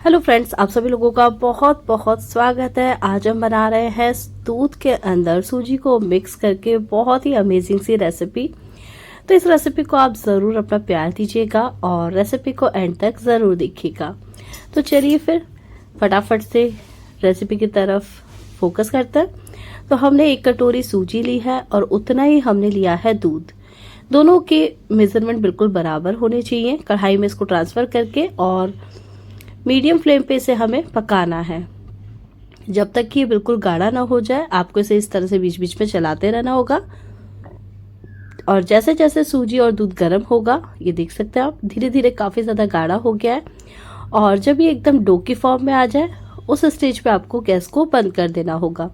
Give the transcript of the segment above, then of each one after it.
Hello friends, आप सभी लोगों का बहुत बहुत स्वागत है। आज हम बना रहे हैं दूध के अंदर सूजी को मिक्स करके बहुत ही अमेजिंग सी रेसिपी। तो इस रेसिपी को आप ज़रूर अपना प्यार दीजिएगा और रेसिपी को एंड तक ज़रूर देखिएगा। तो चलिए फिर फटाफट से रेसिपी की तरफ फोकस करते हैं। तो हमने 1 कटोरी सूजी ली है और उतना ही हमने लिया है दूध। दोनों के मेजरमेंट बिल्कुल बराबर होने चाहिए। कढ़ाई में इसको ट्रांसफ़र करके और मीडियम फ्लेम पे इसे हमें पकाना है जब तक कि ये बिल्कुल गाढ़ा ना हो जाए। आपको इसे इस तरह से बीच बीच में चलाते रहना होगा और जैसे जैसे सूजी और दूध गर्म होगा, ये देख सकते हैं आप, धीरे धीरे काफ़ी ज़्यादा गाढ़ा हो गया है। और जब ये एकदम डो की फॉर्म में आ जाए, उस स्टेज पे आपको गैस को बंद कर देना होगा।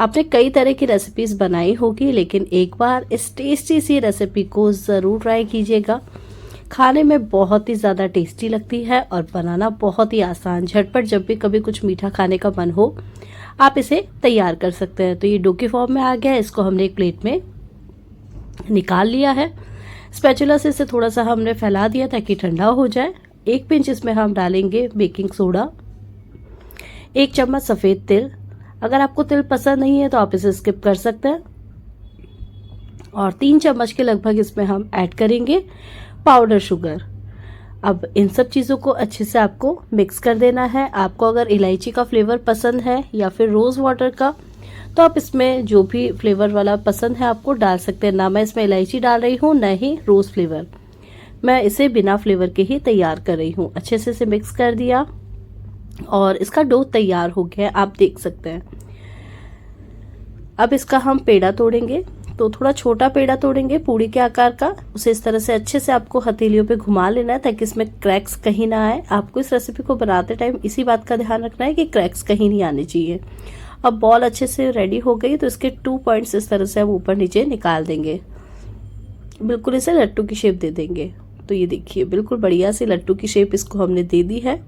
आपने कई तरह की रेसिपीज़ बनाई होगी, लेकिन एक बार इस टेस्टी सी रेसिपी को ज़रूर ट्राई कीजिएगा। खाने में बहुत ही ज़्यादा टेस्टी लगती है और बनाना बहुत ही आसान। झटपट जब भी कभी कुछ मीठा खाने का मन हो, आप इसे तैयार कर सकते हैं। तो ये डो की फॉर्म में आ गया है। इसको हमने एक प्लेट में निकाल लिया है। स्पैचुला से इसे थोड़ा सा हमने फैला दिया ताकि ठंडा हो जाए। 1 पिंच इसमें हम डालेंगे बेकिंग सोडा, 1 चम्मच सफ़ेद तिल। अगर आपको तिल पसंद नहीं है तो आप इसे स्किप कर सकते हैं। और 3 चम्मच के लगभग इसमें हम ऐड करेंगे पाउडर शुगर। अब इन सब चीज़ों को अच्छे से आपको मिक्स कर देना है। आपको अगर इलायची का फ्लेवर पसंद है या फिर रोज़ वाटर का, तो आप इसमें जो भी फ्लेवर वाला पसंद है आपको डाल सकते हैं। ना मैं इसमें इलायची डाल रही हूँ, ना ही रोज़ फ्लेवर। मैं इसे बिना फ्लेवर के ही तैयार कर रही हूँ। अच्छे से इसे मिक्स कर दिया और इसका डो तैयार हो गया है, आप देख सकते हैं। अब इसका हम पेड़ा तोड़ेंगे। तो थोड़ा छोटा पेड़ा तोड़ेंगे, पूड़ी के आकार का। उसे इस तरह से अच्छे से आपको हथेलियों पे घुमा लेना है ताकि इसमें क्रैक्स कहीं ना आए। आपको इस रेसिपी को बनाते टाइम इसी बात का ध्यान रखना है कि क्रैक्स कहीं नहीं आने चाहिए। अब बॉल अच्छे से रेडी हो गई, तो इसके 2 पॉइंट्स इस तरह से हम ऊपर नीचे निकाल देंगे। बिल्कुल इसे लट्टू की शेप दे देंगे। तो ये देखिए, बिल्कुल बढ़िया सी लट्टू की शेप इसको हमने दे दी है।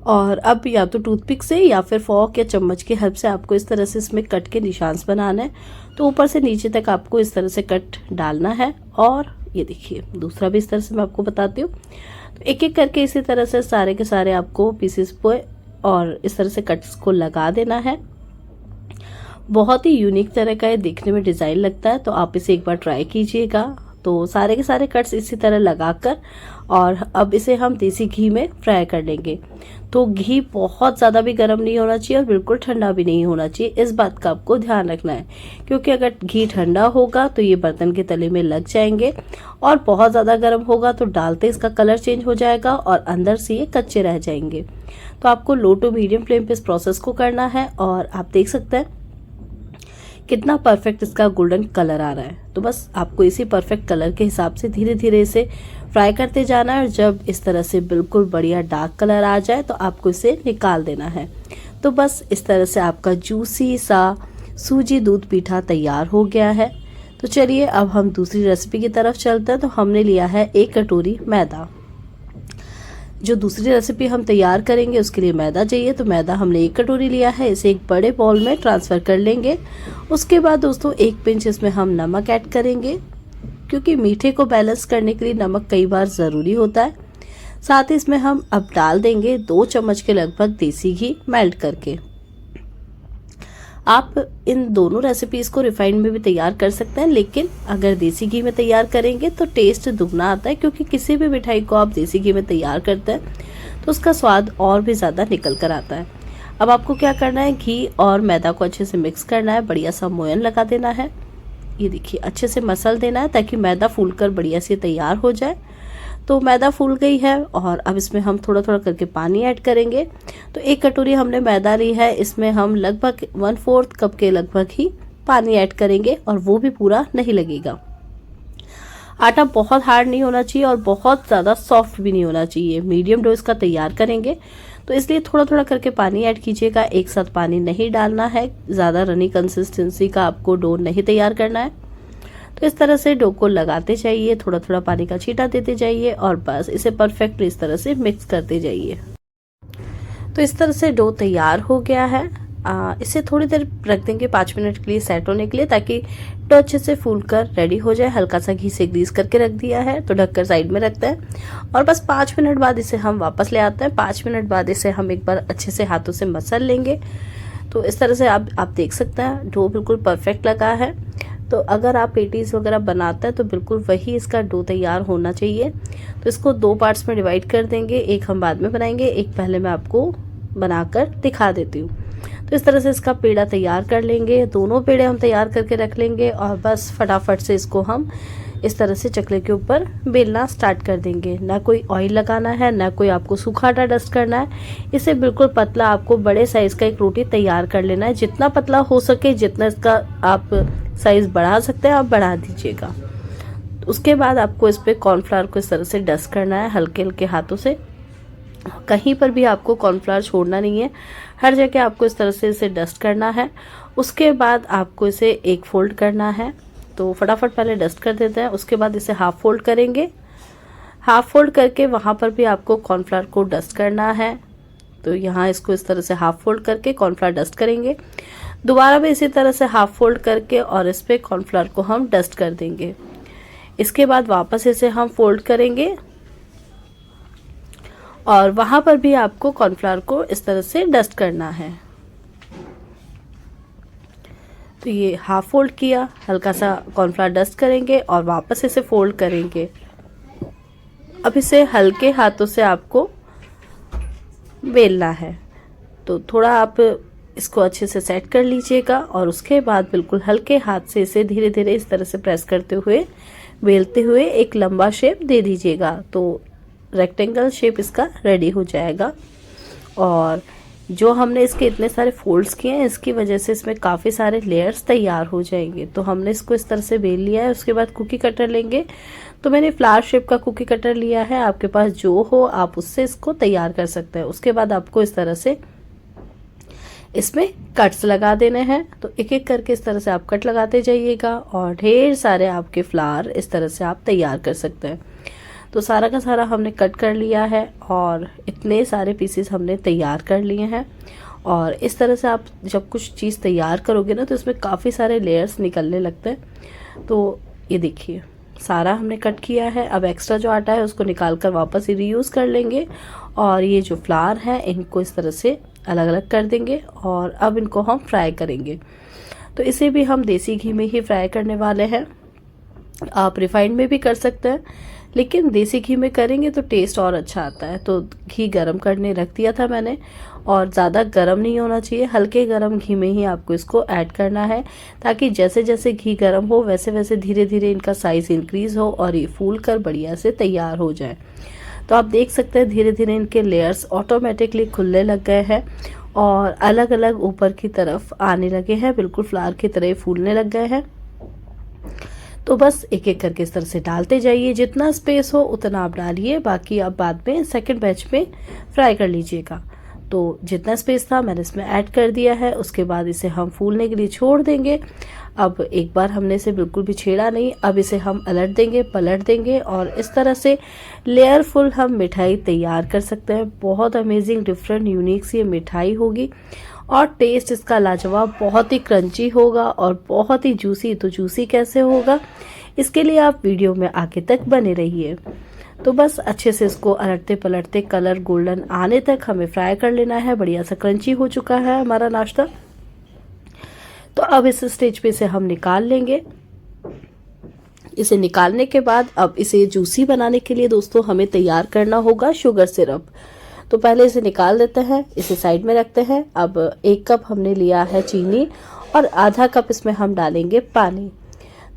और अब या तो टूथपिक से या फिर फॉर्क या चम्मच की हेल्प से आपको इस तरह से इसमें कट के निशान बनाना है। तो ऊपर से नीचे तक आपको इस तरह से कट डालना है। और ये देखिए, दूसरा भी इस तरह से मैं आपको बताती हूँ। तो एक एक करके इसी तरह से सारे के सारे आपको पीसेस पे और इस तरह से कट्स को लगा देना है। बहुत ही यूनिक तरह का ये देखने में डिज़ाइन लगता है, तो आप इसे एक बार ट्राई कीजिएगा। तो सारे के सारे कट्स इसी तरह लगाकर और अब इसे हम देसी घी में फ्राई कर लेंगे। तो घी बहुत ज़्यादा भी गर्म नहीं होना चाहिए और बिल्कुल ठंडा भी नहीं होना चाहिए। इस बात का आपको ध्यान रखना है, क्योंकि अगर घी ठंडा होगा तो ये बर्तन के तले में लग जाएंगे और बहुत ज़्यादा गर्म होगा तो डालते इसका कलर चेंज हो जाएगा और अंदर से ये कच्चे रह जाएंगे। तो आपको लो टू मीडियम फ्लेम पे इस प्रोसेस को करना है। और आप देख सकते हैं कितना परफेक्ट इसका गोल्डन कलर आ रहा है। तो बस आपको इसी परफेक्ट कलर के हिसाब से धीरे धीरे इसे फ्राई करते जाना है। और जब इस तरह से बिल्कुल बढ़िया डार्क कलर आ जाए तो आपको इसे निकाल देना है। तो बस इस तरह से आपका जूसी सा सूजी दूध पीठा तैयार हो गया है। तो चलिए अब हम दूसरी रेसिपी की तरफ चलते हैं। तो हमने लिया है 1 कटोरी मैदा। जो दूसरी रेसिपी हम तैयार करेंगे उसके लिए मैदा चाहिए। तो मैदा हमने 1 कटोरी लिया है। इसे एक बड़े बाउल में ट्रांसफ़र कर लेंगे। उसके बाद दोस्तों 1 पिंच इसमें हम नमक ऐड करेंगे, क्योंकि मीठे को बैलेंस करने के लिए नमक कई बार ज़रूरी होता है। साथ ही इसमें हम अब डाल देंगे 2 चम्मच के लगभग देसी घी मेल्ट करके। आप इन दोनों रेसिपीज़ को रिफाइंड में भी तैयार कर सकते हैं, लेकिन अगर देसी घी में तैयार करेंगे तो टेस्ट दुगना आता है, क्योंकि किसी भी मिठाई को आप देसी घी में तैयार करते हैं तो उसका स्वाद और भी ज़्यादा निकल कर आता है। अब आपको क्या करना है, घी और मैदा को अच्छे से मिक्स करना है, बढ़िया सा मोयन लगा देना है। ये देखिए, अच्छे से मसल देना है ताकि मैदा फूलकर बढ़िया से तैयार हो जाए। तो मैदा फूल गई है और अब इसमें हम थोड़ा थोड़ा करके पानी ऐड करेंगे। तो 1 कटोरी हमने मैदा ली है, इसमें हम लगभग 1/4 कप के लगभग ही पानी ऐड करेंगे और वो भी पूरा नहीं लगेगा। आटा बहुत हार्ड नहीं होना चाहिए और बहुत ज़्यादा सॉफ्ट भी नहीं होना चाहिए। मीडियम डो इसका तैयार करेंगे, तो इसलिए थोड़ा थोड़ा करके पानी ऐड कीजिएगा। एक साथ पानी नहीं डालना है, ज़्यादा रनी कंसिस्टेंसी का आपको डो नहीं तैयार करना है। तो इस तरह से डो को लगाते जाइए, थोड़ा थोड़ा पानी का छींटा देते जाइए और बस इसे परफेक्ट इस तरह से मिक्स करते जाइए। तो इस तरह से डो तैयार हो गया है। इसे थोड़ी देर रख देंगे 5 मिनट के लिए सेट होने के लिए, ताकि डो अच्छे से फूल कर रेडी हो जाए। हल्का सा घी से ग्रीस करके रख दिया है, तो ढककर साइड में रखते हैं और बस 5 मिनट बाद इसे हम वापस ले आते हैं। 5 मिनट बाद इसे हम एक बार अच्छे से हाथों से मसल लेंगे। तो इस तरह से आप देख सकते हैं डो बिल्कुल परफेक्ट लगा है। तो अगर आप पेटीज वगैरह बनाते हैं तो बिल्कुल वही इसका डो तैयार होना चाहिए। तो इसको 2 पार्ट्स में डिवाइड कर देंगे, एक हम बाद में बनाएंगे, एक पहले मैं आपको बनाकर दिखा देती हूँ। तो इस तरह से इसका पेड़ा तैयार कर लेंगे। दोनों पेड़े हम तैयार करके रख लेंगे और बस फटाफट से इसको हम इस तरह से चकले के ऊपर बेलना स्टार्ट कर देंगे। ना कोई ऑयल लगाना है, ना कोई आपको सूखा आटा डस्ट करना है। इसे बिल्कुल पतला आपको बड़े साइज का एक रोटी तैयार कर लेना है। जितना पतला हो सके, जितना इसका आप साइज बढ़ा सकते हैं आप बढ़ा दीजिएगा। उसके बाद आपको इस पर कॉर्नफ्लावर को इस तरह से डस्ट करना है हल्के हल्के हाथों से। कहीं पर भी आपको कॉर्नफ्लावर छोड़ना नहीं है, हर जगह आपको इस तरह से इसे डस्ट करना है। उसके बाद आपको इसे एक फोल्ड करना है, तो फटाफट पहले डस्ट कर देते हैं। उसके बाद इसे हाफ फोल्ड करेंगे। हाफ फोल्ड करके वहाँ पर भी आपको कॉर्नफ्लावर को डस्ट करना है। तो यहाँ इसको इस तरह से हाफ फोल्ड करके कॉर्नफ्लावर डस्ट करेंगे। दोबारा भी इसी तरह से हाफ फोल्ड करके और इस पर कॉर्नफ्लावर को हम डस्ट कर देंगे। इसके बाद वापस इसे हम फोल्ड करेंगे और वहाँ पर भी आपको कॉर्नफ्लावर को इस तरह से डस्ट करना है। तो ये हाफ फोल्ड किया, हल्का सा कॉर्नफ्लावर डस्ट करेंगे और वापस इसे फोल्ड करेंगे। अब इसे हल्के हाथों से आपको बेलना है। तो थोड़ा आप इसको अच्छे से सेट कर लीजिएगा और उसके बाद बिल्कुल हल्के हाथ से इसे धीरे धीरे इस तरह से प्रेस करते हुए बेलते हुए एक लंबा शेप दे दीजिएगा। तो रेक्टेंगल शेप इसका रेडी हो जाएगा। और जो हमने इसके इतने सारे फोल्ड्स किए हैं, इसकी वजह से इसमें काफ़ी सारे लेयर्स तैयार हो जाएंगे। तो हमने इसको इस तरह से बेल लिया है। उसके बाद कुकी कटर लेंगे। तो मैंने फ्लावर शेप का कुकी कटर लिया है, आपके पास जो हो आप उससे इसको तैयार कर सकते हैं। उसके बाद आपको इस तरह से इसमें कट्स लगा देने हैं। तो एक एक करके इस तरह से आप कट लगाते जाइएगा और ढेर सारे आपके फ्लावर इस तरह से आप तैयार कर सकते हैं। तो सारा का सारा हमने कट कर लिया है और इतने सारे पीसेस हमने तैयार कर लिए हैं। और इस तरह से आप जब कुछ चीज़ तैयार करोगे ना, तो इसमें काफ़ी सारे लेयर्स निकलने लगते हैं। तो ये देखिए सारा हमने कट किया है। अब एक्स्ट्रा जो आटा है उसको निकाल कर वापस रीयूज़ कर लेंगे और ये जो फ्लावर है इनको इस तरह से अलग अलग कर देंगे और अब इनको हम फ्राई करेंगे। तो इसे भी हम देसी घी में ही फ्राई करने वाले हैं। आप रिफाइंड में भी कर सकते हैं, लेकिन देसी घी में करेंगे तो टेस्ट और अच्छा आता है। तो घी गरम करने रख दिया था मैंने और ज़्यादा गरम नहीं होना चाहिए, हल्के गरम घी में ही आपको इसको ऐड करना है, ताकि जैसे जैसे घी गरम हो वैसे वैसे धीरे धीरे इनका साइज़ इंक्रीज़ हो और ये फूल कर बढ़िया से तैयार हो जाए। तो आप देख सकते हैं धीरे धीरे इनके लेयर्स ऑटोमेटिकली खुलने लग गए हैं और अलग अलग ऊपर की तरफ आने लगे हैं, बिल्कुल फ्लावर की तरह फूलने लग गए हैं। तो बस एक एक करके इस तरह से डालते जाइए, जितना स्पेस हो उतना आप डालिए, बाकी आप बाद में सेकंड बैच में फ्राई कर लीजिएगा। तो जितना स्पेस था मैंने इसमें ऐड कर दिया है। उसके बाद इसे हम फूलने के लिए छोड़ देंगे। अब एक बार हमने इसे बिल्कुल भी छेड़ा नहीं, अब इसे हम अलट देंगे, पलट देंगे और इस तरह से लेयरफुल हम मिठाई तैयार कर सकते हैं। बहुत अमेजिंग, डिफरेंट, यूनिक सी ये मिठाई होगी और टेस्ट इसका लाजवाब, बहुत ही क्रंची होगा और बहुत ही जूसी। तो जूसी कैसे होगा, इसके लिए आप वीडियो में आगे तक बने रहिए। तो बस अच्छे से इसको अलटते पलटते कलर गोल्डन आने तक हमें फ्राई कर लेना है। बढ़िया सा क्रंची हो चुका है हमारा नाश्ता। तो अब इस स्टेज पे इसे हम निकाल लेंगे। इसे निकालने के बाद अब इसे जूसी बनाने के लिए दोस्तों हमें तैयार करना होगा शुगर सिरप। तो पहले इसे निकाल देते हैं, इसे साइड में रखते हैं। अब 1 कप हमने लिया है चीनी और आधा कप इसमें हम डालेंगे पानी।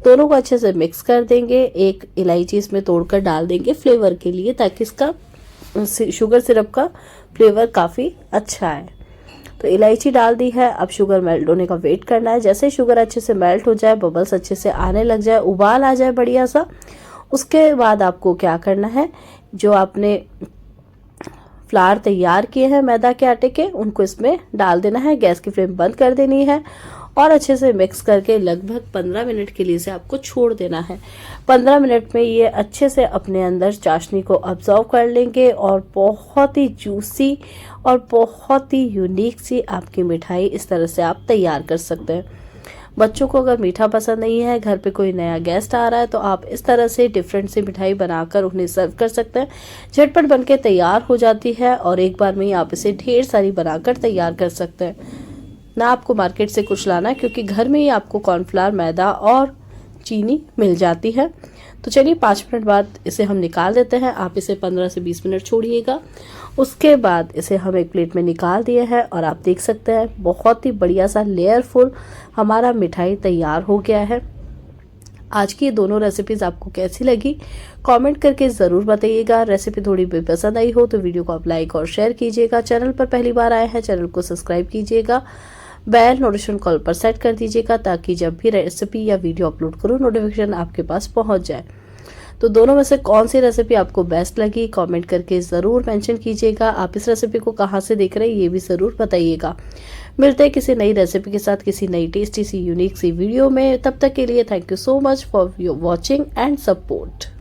दोनों को अच्छे से मिक्स कर देंगे। 1 इलायची इसमें तोड़कर डाल देंगे फ्लेवर के लिए, ताकि इसका शुगर सिरप का फ्लेवर काफ़ी अच्छा है। तो इलायची डाल दी है। अब शुगर मेल्ट होने का वेट करना है। जैसे शुगर अच्छे से मेल्ट हो जाए, बबल्स अच्छे से आने लग जाए, उबाल आ जाए बढ़िया सा, उसके बाद आपको क्या करना है, जो आपने फ्लावर तैयार किए हैं मैदा के आटे के, उनको इसमें डाल देना है। गैस की फ्लेम बंद कर देनी है और अच्छे से मिक्स करके लगभग 15 मिनट के लिए इसे आपको छोड़ देना है। 15 मिनट में ये अच्छे से अपने अंदर चाशनी को अब्जॉर्व कर लेंगे और बहुत ही जूसी और बहुत ही यूनिक सी आपकी मिठाई इस तरह से आप तैयार कर सकते हैं। बच्चों को अगर मीठा पसंद नहीं है, घर पे कोई नया गेस्ट आ रहा है, तो आप इस तरह से डिफरेंट सी मिठाई बनाकर उन्हें सर्व कर सकते हैं। झटपट बनके तैयार हो जाती है और एक बार में ही आप इसे ढेर सारी बनाकर तैयार कर सकते हैं। ना आपको मार्केट से कुछ लाना है, क्योंकि घर में ही आपको कॉर्नफ्लावर, मैदा और चीनी मिल जाती है। तो चलिए 5 मिनट बाद इसे हम निकाल देते हैं। आप इसे 15 से 20 मिनट छोड़िएगा। उसके बाद इसे हम एक प्लेट में निकाल दिए हैं और आप देख सकते हैं बहुत ही बढ़िया सा लेयरफुल हमारा मिठाई तैयार हो गया है। आज की ये दोनों रेसिपीज आपको कैसी लगी कमेंट करके ज़रूर बताइएगा। रेसिपी थोड़ी भी पसंद आई हो तो वीडियो को आप लाइक और शेयर कीजिएगा। चैनल पर पहली बार आए हैं, चैनल को सब्सक्राइब कीजिएगा। बेल नोटिफिकेशन कॉल पर सेट कर दीजिएगा ताकि जब भी रेसिपी या वीडियो अपलोड करूँ नोटिफिकेशन आपके पास पहुंच जाए। तो दोनों में से कौन सी रेसिपी आपको बेस्ट लगी कमेंट करके ज़रूर मेंशन कीजिएगा। आप इस रेसिपी को कहाँ से देख रहे हैं ये भी ज़रूर बताइएगा। मिलते हैं किसी नई रेसिपी के साथ किसी नई टेस्टी सी यूनिक सी वीडियो में। तब तक के लिए thank you so much for your watching and support.